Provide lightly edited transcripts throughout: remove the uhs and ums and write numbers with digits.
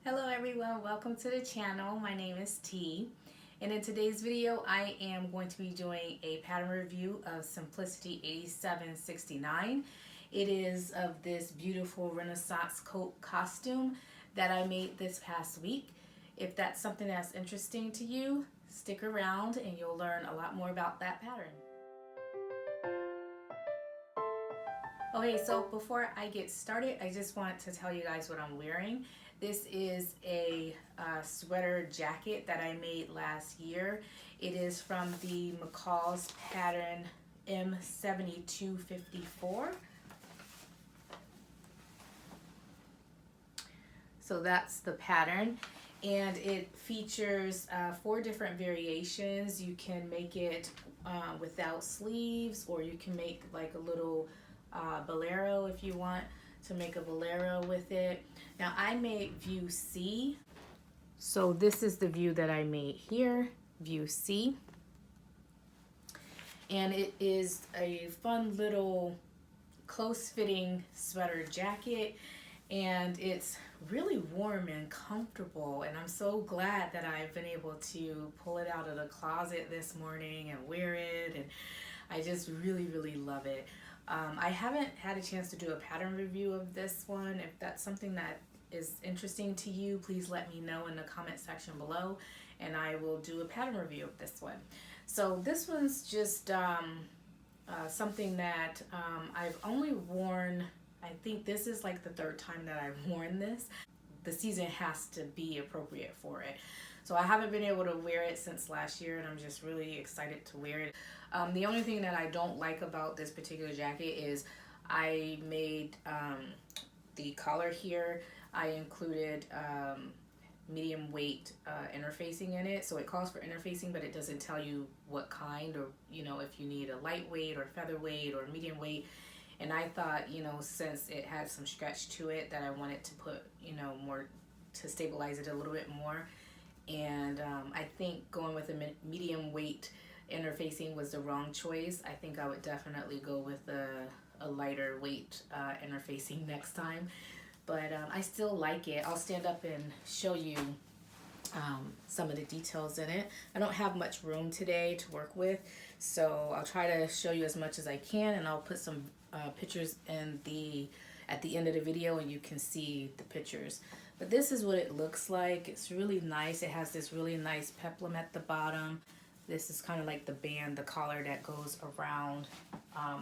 Hello everyone, welcome to the channel. My name is T, and in today's video I am going to be doing a pattern review of Simplicity 8769. It is of this beautiful Renaissance coat costume that I made this past week. If that's something that's interesting to you, stick around and you'll learn a lot more about that pattern. Okay, so before I get started, I just want to tell you guys what I'm wearing. This is a sweater jacket that I made last year. It is from the McCall's pattern M7254. So that's the pattern, and it features 4 different variations. You can make it without sleeves, or you can make like a little bolero if you want to make a bolero with it. Now I made view C. So this is the view that I made here, view C. And it is a fun little close-fitting sweater jacket, and it's really warm and comfortable, and I'm so glad that I've been able to pull it out of the closet this morning and wear it, and I just really love it. I haven't had a chance to do a pattern review of this one. If that's something that is interesting to you, please let me know in the comment section below, and I will do a pattern review of this one. So this one's just something that I've only worn, I think this is like the 3rd time that I've worn this. The season has to be appropriate for it. So I haven't been able to wear it since last year, and I'm just really excited to wear it. The only thing that I don't like about this particular jacket is I made the collar here. I included medium weight interfacing in it. So it calls for interfacing, but it doesn't tell you what kind, or if you need a lightweight or featherweight or medium weight. And I thought, since it had some stretch to it, that I wanted to put, more to stabilize it a little bit more. And I think going with a medium weight interfacing was the wrong choice. I think I would definitely go with a lighter weight interfacing next time. But I still like it. I'll stand up and show you some of the details in it. I don't have much room today to work with, so I'll try to show you as much as I can, and I'll put some pictures at the end of the video, and you can see the pictures. But this is what it looks like. It's really nice. It has this really nice peplum at the bottom. This is kind of like the band, the collar that goes around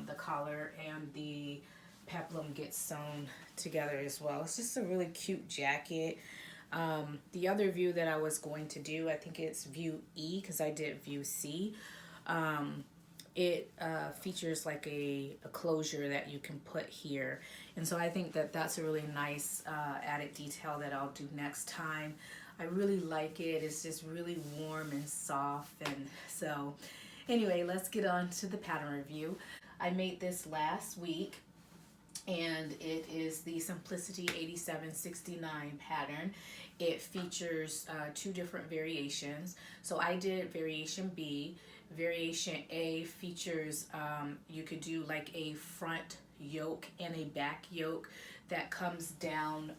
the collar, and the peplum gets sewn together as well. It's just a really cute jacket. The other view that I was going to do, I think it's view E because I did view C. It features like a closure that you can put here, and so I think that that's a really nice added detail that I'll do next time. I really like it. It's just really warm and soft, and so anyway, let's get on to the pattern review. I made this last week, and it is the Simplicity 8769 pattern. It features 2 different variations. So I did variation B. Variation A features, you could do like a front yoke and a back yoke that comes down,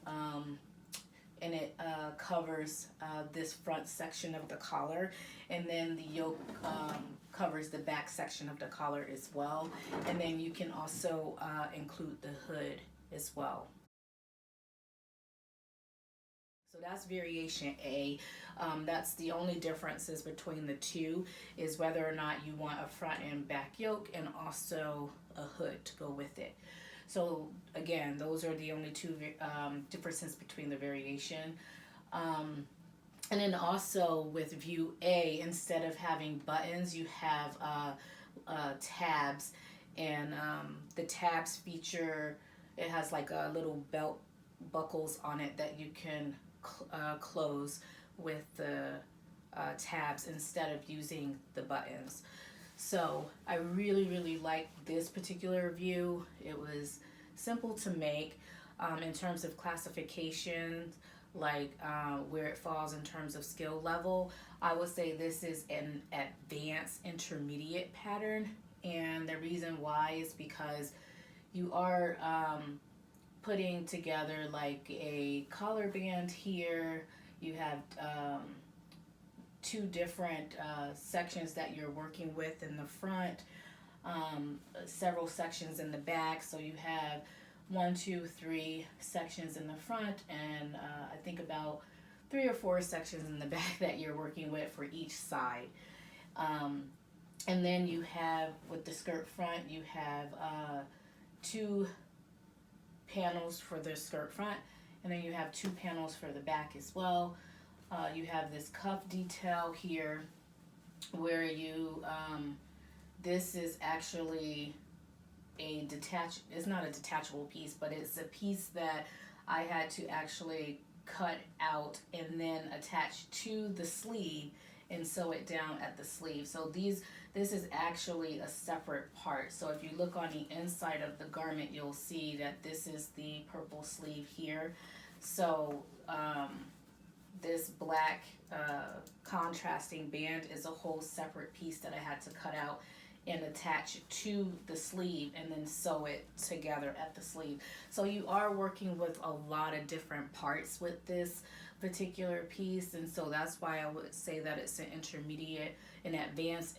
and it covers this front section of the collar, and then the yoke covers the back section of the collar as well, and then you can also include the hood as well. So that's variation A. That's the only differences between the two, is whether or not you want a front and back yoke and also a hood to go with it. So again, those are the only 2 differences between the variation. And then also with view A, instead of having buttons, you have tabs, and the tabs feature, it has like a little belt buckles on it that you can close with the tabs instead of using the buttons. So I really like this particular view. It was simple to make. In terms of classifications, like where it falls in terms of skill level, I would say this is an advanced intermediate pattern, and the reason why is because you are putting together like a collar band here. You have two different sections that you're working with in the front, several sections in the back. So you have 1, 2, 3 sections in the front, and I think about 3 or 4 sections in the back that you're working with for each side. And then you have, with the skirt front, you have 2 panels for the skirt front, and then you have 2 panels for the back as well. You have this cuff detail here where you, this is actually it's not a detachable piece, but it's a piece that I had to actually cut out and then attach to the sleeve and sew it down at the sleeve. So this is actually a separate part. So if you look on the inside of the garment, you'll see that this is the purple sleeve here. So this black contrasting band is a whole separate piece that I had to cut out and attach to the sleeve and then sew it together at the sleeve. So you are working with a lot of different parts with this particular piece, and so that's why I would say that it's an intermediate and advanced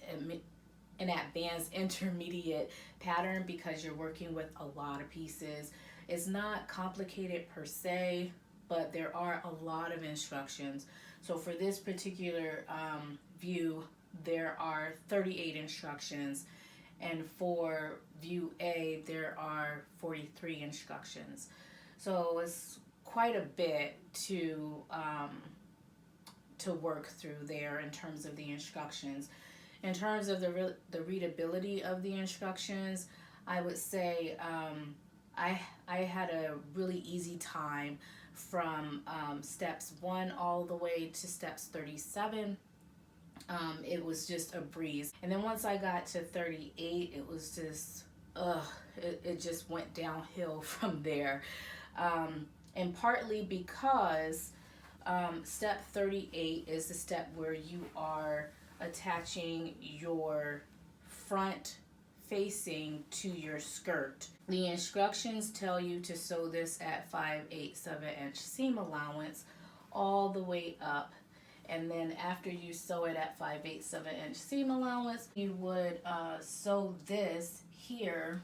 intermediate pattern, because you're working with a lot of pieces. It's not complicated per se, but there are a lot of instructions. So for this particular view, there are 38 instructions, and for view A there are 43 instructions. So it's quite a bit to work through there in terms of the instructions. In terms of the readability of the instructions, I would say I had a really easy time from steps 1 all the way to steps 37. It was just a breeze. And then once I got to 38, it was just, it just went downhill from there. And partly because step 38 is the step where you are attaching your front facing to your skirt. The instructions tell you to sew this at 5/8 inch seam allowance all the way up. And then after you sew it at 5/8 inch seam allowance, you would sew this here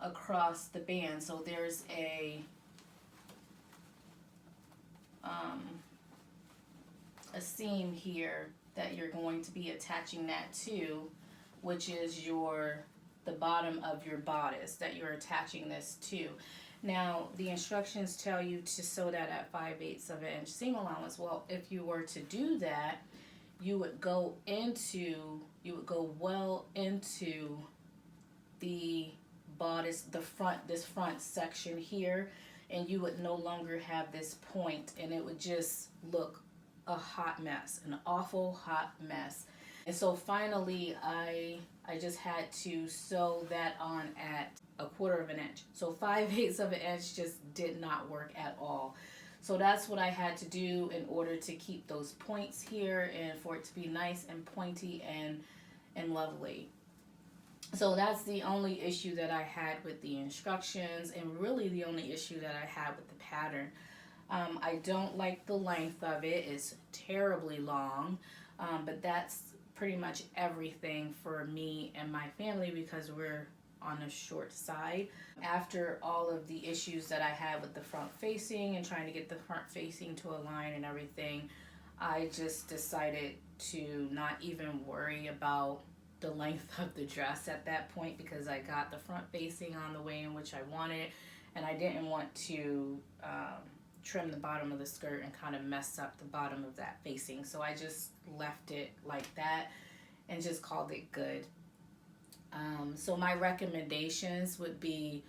across the band. So there's a seam here that you're going to be attaching that to, which is the bottom of your bodice that you're attaching this to. Now, the instructions tell you to sew that at 5/8 inch seam allowance. Well, if you were to do that, you would go well into the bodice, this front section here, and you would no longer have this point, and it would just look a hot mess, an awful hot mess. And so finally, I just had to sew that on at 1/4 inch. So 5/8 inch just did not work at all. So that's what I had to do in order to keep those points here and for it to be nice and pointy and lovely. So that's the only issue that I had with the instructions, and really the only issue that I had with the pattern. I don't like the length of it. It's terribly long, but that's pretty much everything for me and my family because we're on the short side. After all of the issues that I had with the front facing and trying to get the front facing to align and everything, I just decided to not even worry about the length of the dress at that point, because I got the front facing on the way in which I wanted, and I didn't want to trim the bottom of the skirt and kind of mess up the bottom of that facing. So I just left it like that and just called it good. So my recommendations would be,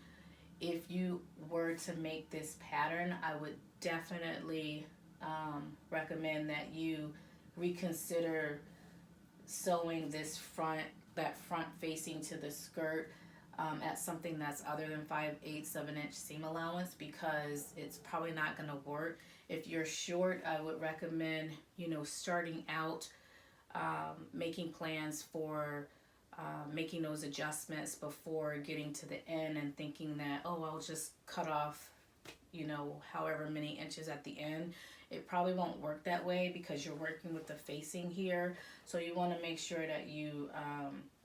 if you were to make this pattern, I would definitely recommend that you reconsider sewing that front facing to the skirt at something that's other than 5/8 inch seam allowance, because it's probably not going to work. If you're short, I would recommend, starting out making plans for making those adjustments before getting to the end and thinking that, oh, I'll just cut off, you know, however many inches at the end. It probably won't work that way because you're working with the facing here. So you want to make sure that you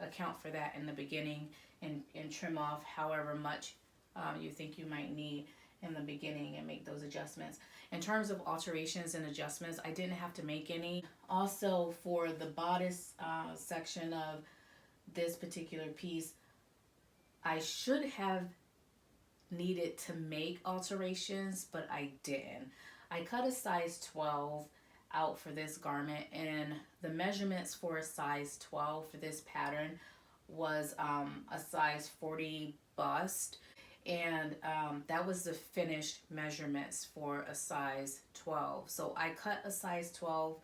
account for that in the beginning and trim off however much you think you might need in the beginning and make those adjustments. In terms of alterations and adjustments, I didn't have to make any. Also, for the bodice section of this particular piece, I should have needed to make alterations, but I didn't. I cut a size 12 out for this garment, and the measurements for a size 12 for this pattern was a size 40 bust, and that was the finished measurements for a size 12. So I cut a size 12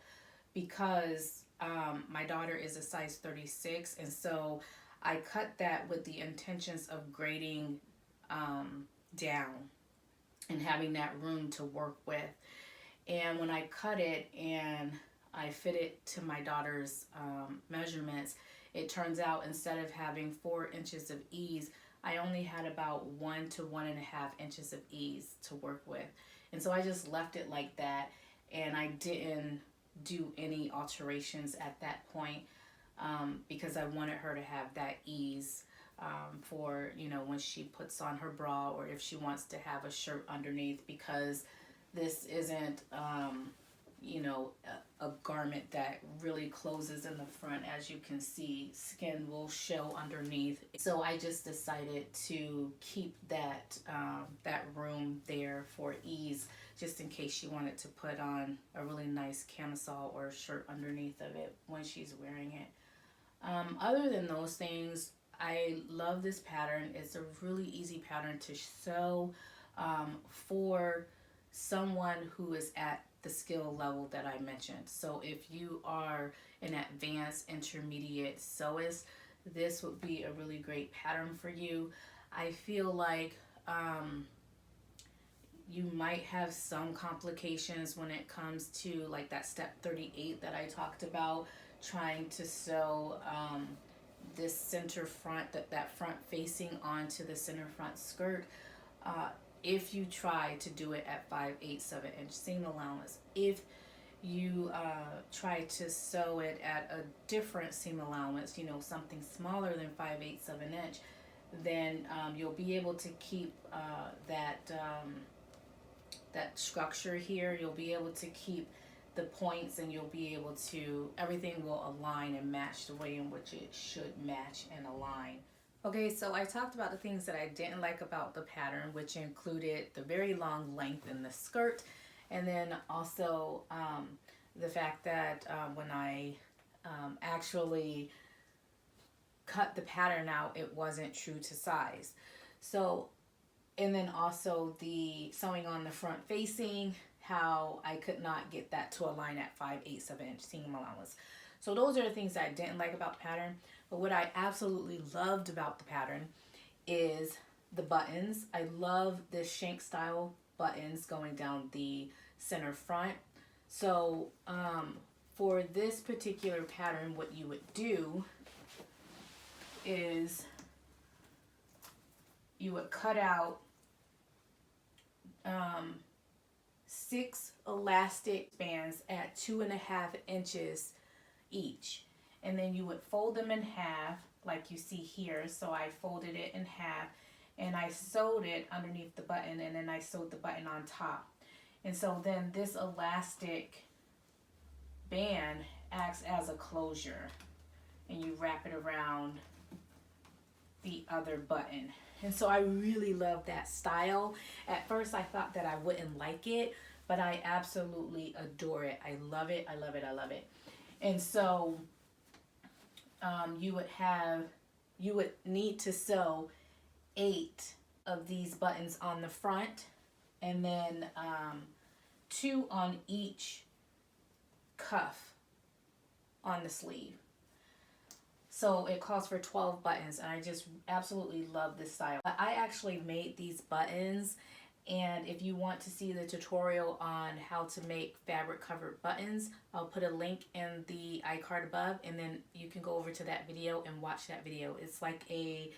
because my daughter is a size 36, and so I cut that with the intentions of grading down and having that room to work with. And when I cut it and I fit it to my daughter's measurements, it turns out instead of having 4 inches of ease, I only had about 1 to 1.5 inches of ease to work with. And so I just left it like that, and I didn't do any alterations at that point because I wanted her to have that ease for, you know, when she puts on her bra or if she wants to have a shirt underneath, because this isn't you know, a garment that really closes in the front. As you can see, skin will show underneath. So I just decided to keep that that room there for ease, just in case she wanted to put on a really nice camisole or shirt underneath of it when she's wearing it. Other than those things, I love this pattern. It's a really easy pattern to sew for someone who is at the skill level that I mentioned. So if you are an advanced intermediate sewist, this would be a really great pattern for you. I feel like you might have some complications when it comes to like that step 38 that I talked about, trying to sew this center front, that front facing onto the center front skirt. If you try to do it at 5/8 inch seam allowance, if you try to sew it at a different seam allowance, you know, something smaller than 5/8 inch, then you'll be able to keep that structure here. You'll be able to keep the points, and you'll be able to, everything will align and match the way in which it should match and align. Okay, so I talked about the things that I didn't like about the pattern, which included the very long length in the skirt, and then also the fact that when I actually cut the pattern out, it wasn't true to size. So, and then also the sewing on the front facing, how I could not get that to align at 5/8 inch seam allowance. So those are the things that I didn't like about the pattern. But what I absolutely loved about the pattern is the buttons. I love the shank style buttons going down the center front. So for this particular pattern, what you would do is you would cut out 6 elastic bands at 2.5 inches each, and then you would fold them in half like you see here. So I folded it in half and I sewed it underneath the button, and then I sewed the button on top. And so then this elastic band acts as a closure, and you wrap it around the other button. And so I really love that style. At first I thought that I wouldn't like it, but I absolutely adore it. I love it, I love it, I love it. And so you would need to sew 8 of these buttons on the front, and then 2 on each cuff on the sleeve. So it calls for 12 buttons, and I just absolutely love this style. I actually made these buttons And if you want to see the tutorial on how to make fabric covered buttons, I'll put a link in the iCard above, and then you can go over to that video and watch that video. It's like a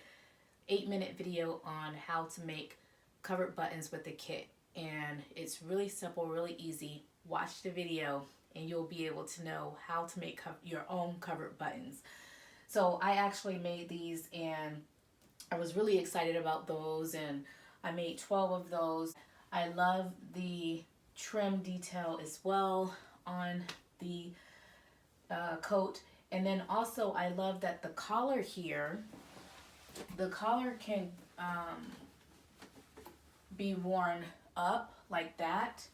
8-minute video on how to make covered buttons with the kit. And it's really simple, really easy. Watch the video and you'll be able to know how to make your own covered buttons. So I actually made these and I was really excited about those, and I made 12 of those. I love the trim detail as well on the coat. And then also I love that the collar here, the collar can be worn up like that,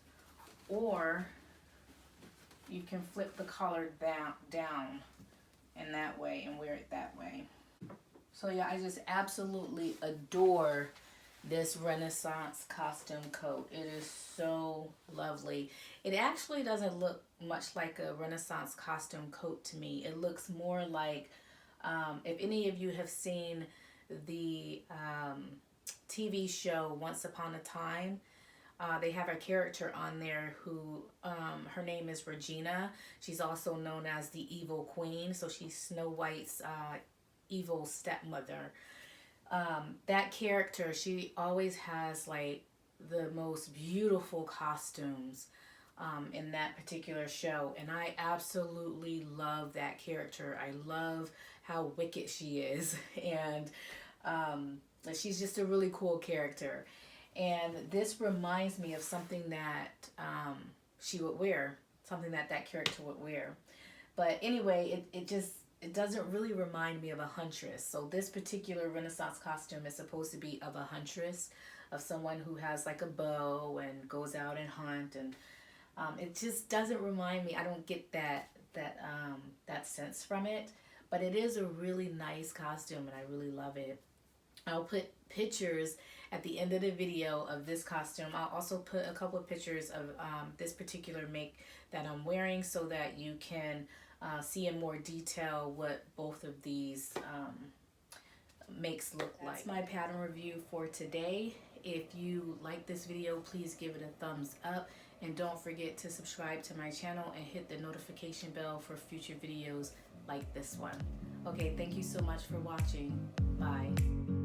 or you can flip the collar down in that way and wear it that way. So yeah, I just absolutely adore this Renaissance costume coat. It is so lovely. It actually doesn't look much like a Renaissance costume coat to me. It looks more like, if any of you have seen the TV show Once Upon a Time, they have a character on there who, her name is Regina. She's also known as the Evil Queen. So she's Snow White's evil stepmother. That character, she always has like the most beautiful costumes in that particular show. And I absolutely love that character. I love how wicked she is. And she's just a really cool character. And this reminds me of something that she would wear, something that that character would wear. But anyway, it doesn't really remind me of a huntress. So this particular Renaissance costume is supposed to be of a huntress, of someone who has like a bow and goes out and hunt. And it just doesn't remind me. I don't get that sense from it. But it is a really nice costume and I really love it. I'll put pictures at the end of the video of this costume. I'll also put a couple of pictures of this particular make that I'm wearing so that you can see in more detail what both of these makes look like. That's my pattern review for today. If you like this video, please give it a thumbs up. And don't forget to subscribe to my channel and hit the notification bell for future videos like this one. Okay, thank you so much for watching. Bye.